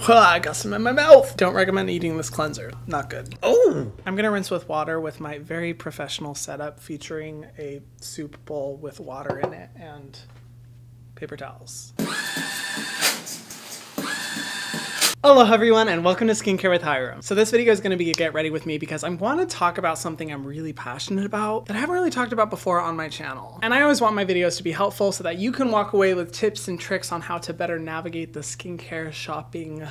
I got some in my mouth. Don't recommend eating this cleanser. Not good. Oh! I'm gonna rinse with water with my very professional setup featuring a soup bowl with water in it and paper towels. Hello everyone and welcome to Skincare with Hyram. So this video is going to be a get ready with me because I want to talk about something I'm really passionate about that I haven't really talked about before on my channel. And I always want my videos to be helpful so that you can walk away with tips and tricks on how to better navigate the skincare shopping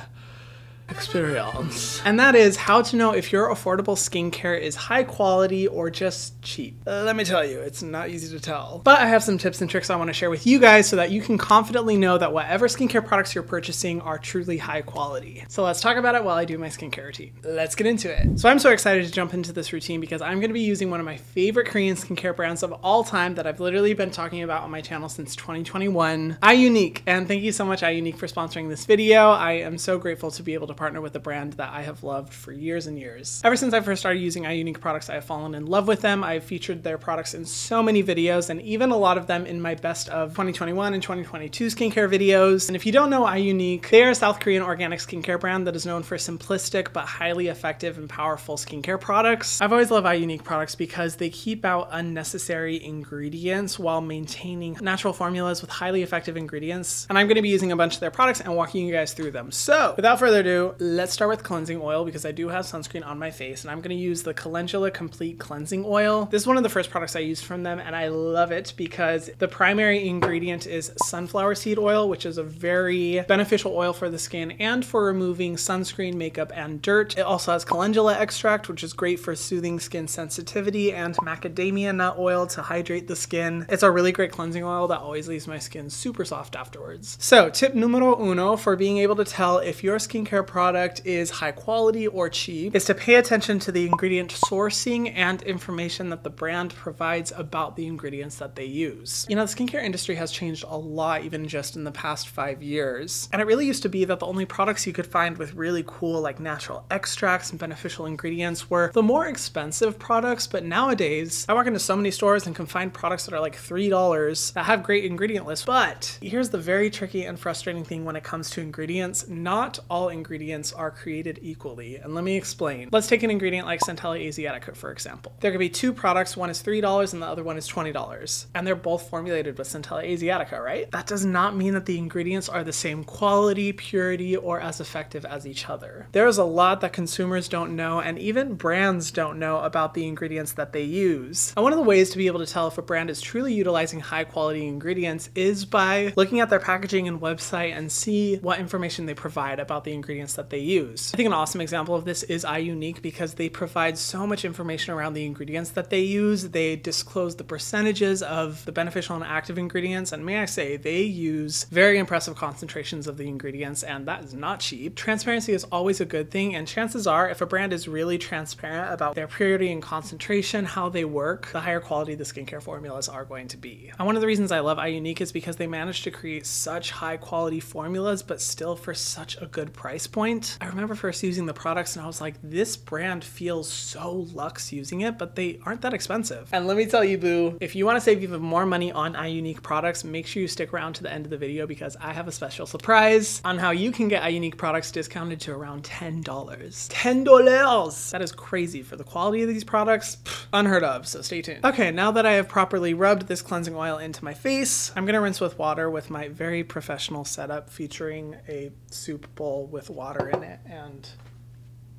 experience. And that is how to know if your affordable skincare is high quality or just cheap. Let me tell you, it's not easy to tell. But I have some tips and tricks I want to share with you guys so that you can confidently know that whatever skincare products you're purchasing are truly high quality. So let's talk about it while I do my skincare routine. Let's get into it. So I'm so excited to jump into this routine because I'm going to be using one of my favorite Korean skincare brands of all time that I've literally been talking about on my channel since 2021, iUnik. And thank you so much iUnik for sponsoring this video. I am so grateful to be able to partner with a brand that I have loved for years and years. Ever since I first started using iUnik products, I have fallen in love with them. I've featured their products in so many videos and even a lot of them in my best of 2021 and 2022 skincare videos. And if you don't know iUnik, they are a South Korean organic skincare brand that is known for simplistic but highly effective and powerful skincare products. I've always loved iUnik products because they keep out unnecessary ingredients while maintaining natural formulas with highly effective ingredients. And I'm going to be using a bunch of their products and walking you guys through them. So without further ado, let's start with cleansing oil because I do have sunscreen on my face and I'm going to use the Calendula Complete Cleansing Oil. This is one of the first products I used from them and I love it because the primary ingredient is sunflower seed oil, which is a very beneficial oil for the skin and for removing sunscreen, makeup, and dirt. It also has calendula extract, which is great for soothing skin sensitivity, and macadamia nut oil to hydrate the skin. It's a really great cleansing oil that always leaves my skin super soft afterwards. So tip numero uno for being able to tell if your skincare product is high quality or cheap is to pay attention to the ingredient sourcing and information that the brand provides about the ingredients that they use. You know, the skincare industry has changed a lot even just in the past 5 years. And it really used to be that the only products you could find with really cool like natural extracts and beneficial ingredients were the more expensive products. But nowadays, I walk into so many stores and can find products that are like $3 that have great ingredient lists. But here's the very tricky and frustrating thing when it comes to ingredients. Not all ingredients are created equally, and let me explain. Let's take an ingredient like Centella Asiatica for example. There could be two products, one is $3 and the other one is $20, and they're both formulated with Centella Asiatica, right? That does not mean that the ingredients are the same quality, purity, or as effective as each other. There's a lot that consumers don't know, and even brands don't know about the ingredients that they use. And one of the ways to be able to tell if a brand is truly utilizing high quality ingredients is by looking at their packaging and website and see what information they provide about the ingredients that they use. I think an awesome example of this is iUnik because they provide so much information around the ingredients that they use. They disclose the percentages of the beneficial and active ingredients, and may I say, they use very impressive concentrations of the ingredients, and that is not cheap. Transparency is always a good thing, and chances are if a brand is really transparent about their purity and concentration, how they work, the higher quality the skincare formulas are going to be. And one of the reasons I love iUnik is because they managed to create such high quality formulas, but still for such a good price point. I remember first using the products and I was like, this brand feels so luxe using it, but they aren't that expensive. And let me tell you, boo, if you want to save even more money on iUnik products, make sure you stick around to the end of the video because I have a special surprise on how you can get iUnik products discounted to around $10. $10! That is crazy for the quality of these products. Unheard of, so stay tuned. Okay, now that I have properly rubbed this cleansing oil into my face, I'm gonna rinse with water with my very professional setup featuring a soup bowl with water in it and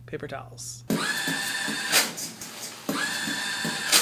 paper towels.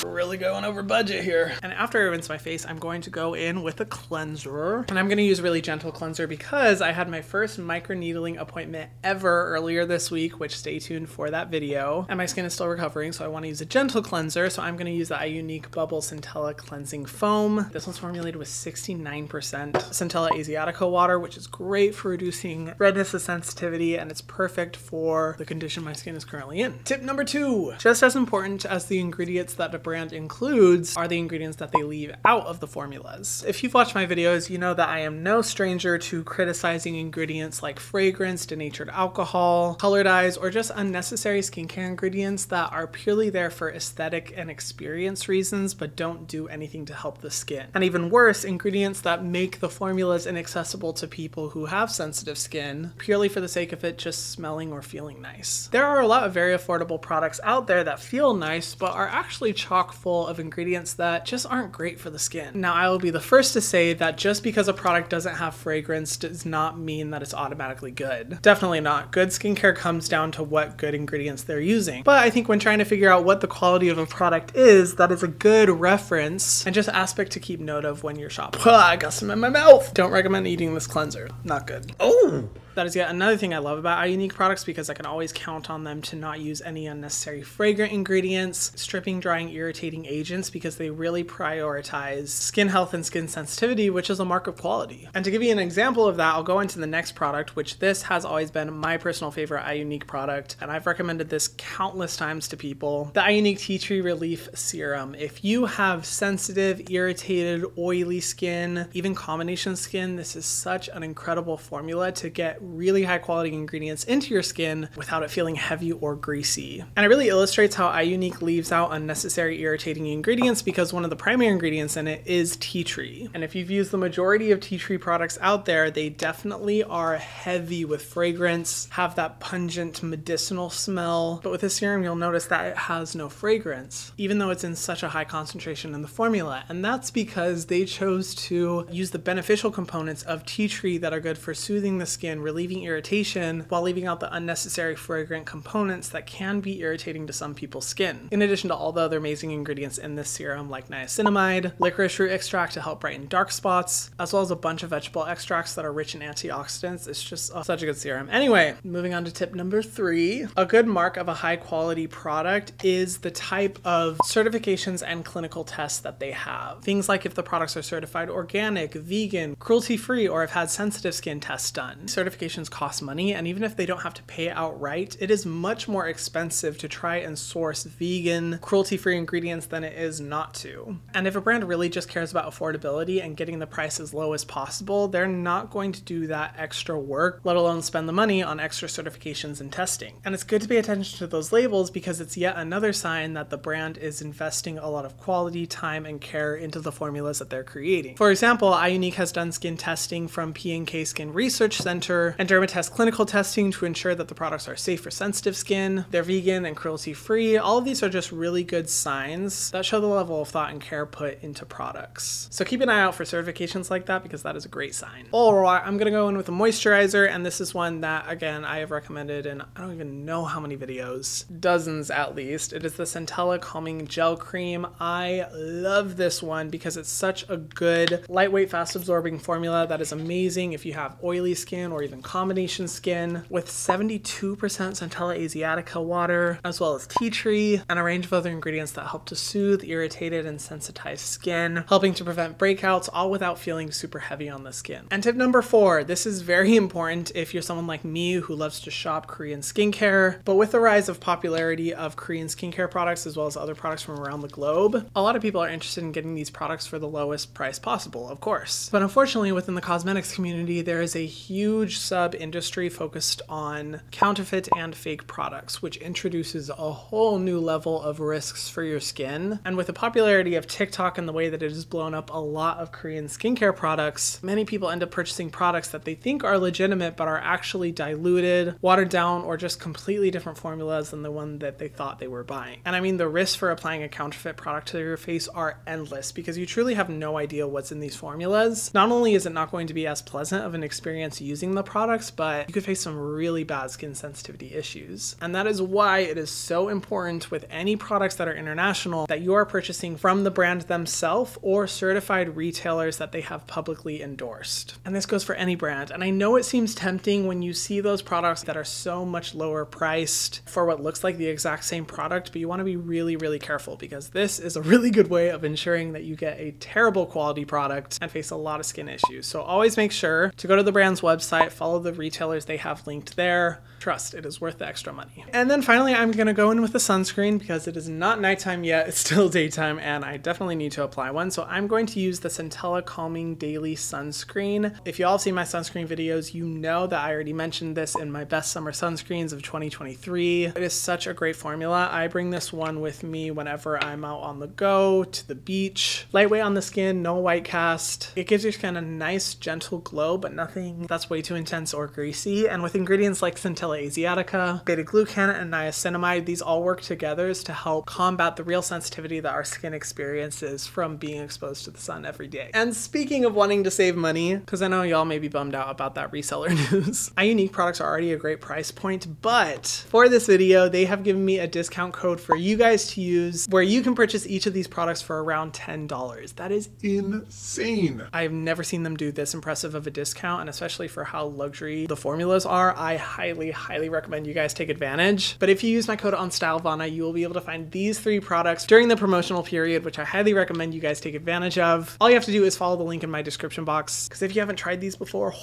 Really going over budget here. And after I rinse my face, I'm going to go in with a cleanser, and I'm going to use a really gentle cleanser because I had my first microneedling appointment ever earlier this week, which stay tuned for that video. And my skin is still recovering, so I want to use a gentle cleanser. So I'm going to use the iUnik Bubble Centella Cleansing Foam. This one's formulated with 69% Centella Asiatica water, which is great for reducing redness and sensitivity, and it's perfect for the condition my skin is currently in. Tip number 2, just as important as the ingredients that a brand includes are the ingredients that they leave out of the formulas. If you've watched my videos, you know that I am no stranger to criticizing ingredients like fragrance, denatured alcohol, color dyes, or just unnecessary skincare ingredients that are purely there for aesthetic and experience reasons but don't do anything to help the skin. And even worse, ingredients that make the formulas inaccessible to people who have sensitive skin purely for the sake of it just smelling or feeling nice. There are a lot of very affordable products out there that feel nice but are actually chock full of ingredients that just aren't great for the skin. Now, I will be the first to say that just because a product doesn't have fragrance does not mean that it's automatically good. Definitely not. Good skincare comes down to what good ingredients they're using. But I think when trying to figure out what the quality of a product is, that is a good reference and just aspect to keep note of when you're shopping. I got some in my mouth. Don't recommend eating this cleanser. Not good. Oh! That is yet another thing I love about iUnik products because I can always count on them to not use any unnecessary fragrant ingredients, stripping, drying, irritating agents because they really prioritize skin health and skin sensitivity, which is a mark of quality. And to give you an example of that, I'll go into the next product, which this has always been my personal favorite iUnik product, and I've recommended this countless times to people, the iUnik Tea Tree Relief Serum. If you have sensitive, irritated, oily skin, even combination skin, this is such an incredible formula to get really high quality ingredients into your skin without it feeling heavy or greasy. And it really illustrates how iUnik leaves out unnecessary irritating ingredients because one of the primary ingredients in it is tea tree. And if you've used the majority of tea tree products out there, they definitely are heavy with fragrance, have that pungent medicinal smell. But with this serum, you'll notice that it has no fragrance, even though it's in such a high concentration in the formula. And that's because they chose to use the beneficial components of tea tree that are good for soothing the skin, relieving irritation, while leaving out the unnecessary fragrant components that can be irritating to some people's skin. In addition to all the other amazing ingredients in this serum like niacinamide, licorice root extract to help brighten dark spots, as well as a bunch of vegetable extracts that are rich in antioxidants. It's just such a good serum. Anyway, moving on to tip number 3. A good mark of a high quality product is the type of certifications and clinical tests that they have. Things like if the products are certified organic, vegan, cruelty-free, or have had sensitive skin tests done. Certifications cost money, and even if they don't have to pay outright, it is much more expensive to try and source vegan, cruelty-free ingredients than it is not to. And if a brand really just cares about affordability and getting the price as low as possible, they're not going to do that extra work, let alone spend the money on extra certifications and testing. And it's good to pay attention to those labels because it's yet another sign that the brand is investing a lot of quality, time, and care into the formulas that they're creating. For example, iUnik has done skin testing from P&K Skin Research Center and Dermatest clinical testing to ensure that the products are safe for sensitive skin, they're vegan and cruelty-free. All of these are just really good signs that show the level of thought and care put into products. So keep an eye out for certifications like that because that is a great sign. Alright, I'm gonna go in with a moisturizer, and this is one that, again, I have recommended in I don't even know how many videos, dozens at least. It is the Centella Calming Gel Cream. I love this one because it's such a good, lightweight, fast-absorbing formula that is amazing if you have oily skin or even combination skin, with 72% Centella Asiatica water, as well as tea tree, and a range of other ingredients that help to soothe irritated and sensitized skin, helping to prevent breakouts, all without feeling super heavy on the skin. And tip number 4, this is very important if you're someone like me who loves to shop Korean skincare, but with the rise of popularity of Korean skincare products as well as other products from around the globe, a lot of people are interested in getting these products for the lowest price possible, of course. But unfortunately, within the cosmetics community, there is a huge sub-industry focused on counterfeit and fake products, which introduces a whole new level of risks for your skin. And with the popularity of TikTok and the way that it has blown up a lot of Korean skincare products, many people end up purchasing products that they think are legitimate but are actually diluted, watered down, or just completely different formulas than the one that they thought they were buying. And I mean, the risks for applying a counterfeit product to your face are endless because you truly have no idea what's in these formulas. Not only is it not going to be as pleasant of an experience using the products, but you could face some really bad skin sensitivity issues. And that is why it is so important with any products that are international that you are purchasing from the brand themselves or certified retailers that they have publicly endorsed. And this goes for any brand. And I know it seems tempting when you see those products that are so much lower priced for what looks like the exact same product, but you want to be really, really careful because this is a really good way of ensuring that you get a terrible quality product and face a lot of skin issues. So always make sure to go to the brand's website, follow all of the retailers they have linked there. Trust, it is worth the extra money. And then finally, I'm gonna go in with the sunscreen because it is not nighttime yet, it's still daytime, and I definitely need to apply one. So I'm going to use the Centella Calming Daily Sunscreen. If you all have seen my sunscreen videos, you know that I already mentioned this in my best summer sunscreens of 2023. It is such a great formula. I bring this one with me whenever I'm out on the go, to the beach. Lightweight on the skin, no white cast. It gives your skin a nice gentle glow, but nothing that's way too intense or greasy. And with ingredients like Centella asiatica, beta-glucan, and niacinamide, these all work together to help combat the real sensitivity that our skin experiences from being exposed to the sun every day. And speaking of wanting to save money, because I know y'all may be bummed out about that reseller news, iUnik products are already a great price point, but for this video, they have given me a discount code for you guys to use where you can purchase each of these products for around $10. That is insane. I've never seen them do this impressive of a discount, and especially for how luxury the formulas are, I highly recommend you guys take advantage. But if you use my code on StyleVana, you will be able to find these 3 products during the promotional period, which I highly recommend you guys take advantage of. All you have to do is follow the link in my description box, because if you haven't tried these before,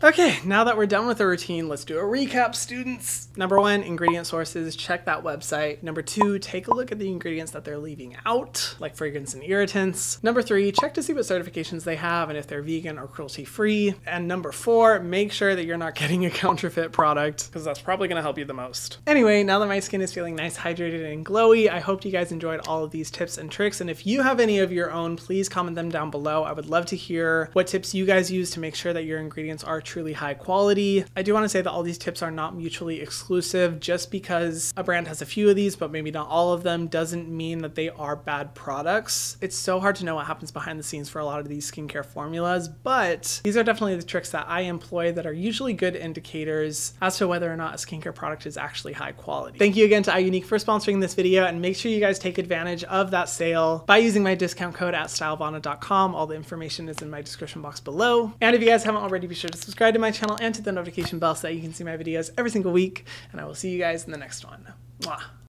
Okay, now that we're done with the routine, let's do a recap, students. Number 1, ingredient sources, check that website. Number 2, take a look at the ingredients that they're leaving out, like fragrance and irritants. Number 3, check to see what certifications they have and if they're vegan or cruelty-free. And number 4, make sure that you're not getting a counterfeit product, because that's probably gonna help you the most. Anyway, now that my skin is feeling nice, hydrated, and glowy, I hope you guys enjoyed all of these tips and tricks. And if you have any of your own, please comment them down below. I would love to hear what tips you guys use to make sure that your ingredients are truly high quality. I do want to say that all these tips are not mutually exclusive. Just because a brand has a few of these, but maybe not all of them, doesn't mean that they are bad products. It's so hard to know what happens behind the scenes for a lot of these skincare formulas, but these are definitely the tricks that I employ that are usually good indicators as to whether or not a skincare product is actually high quality. Thank you again to iUnik for sponsoring this video, and make sure you guys take advantage of that sale by using my discount code at stylevana.com. All the information is in my description box below. And if you guys haven't already, be sure to subscribe to my channel and to the notification bell so that you can see my videos every single week, and I will see you guys in the next one. Mwah.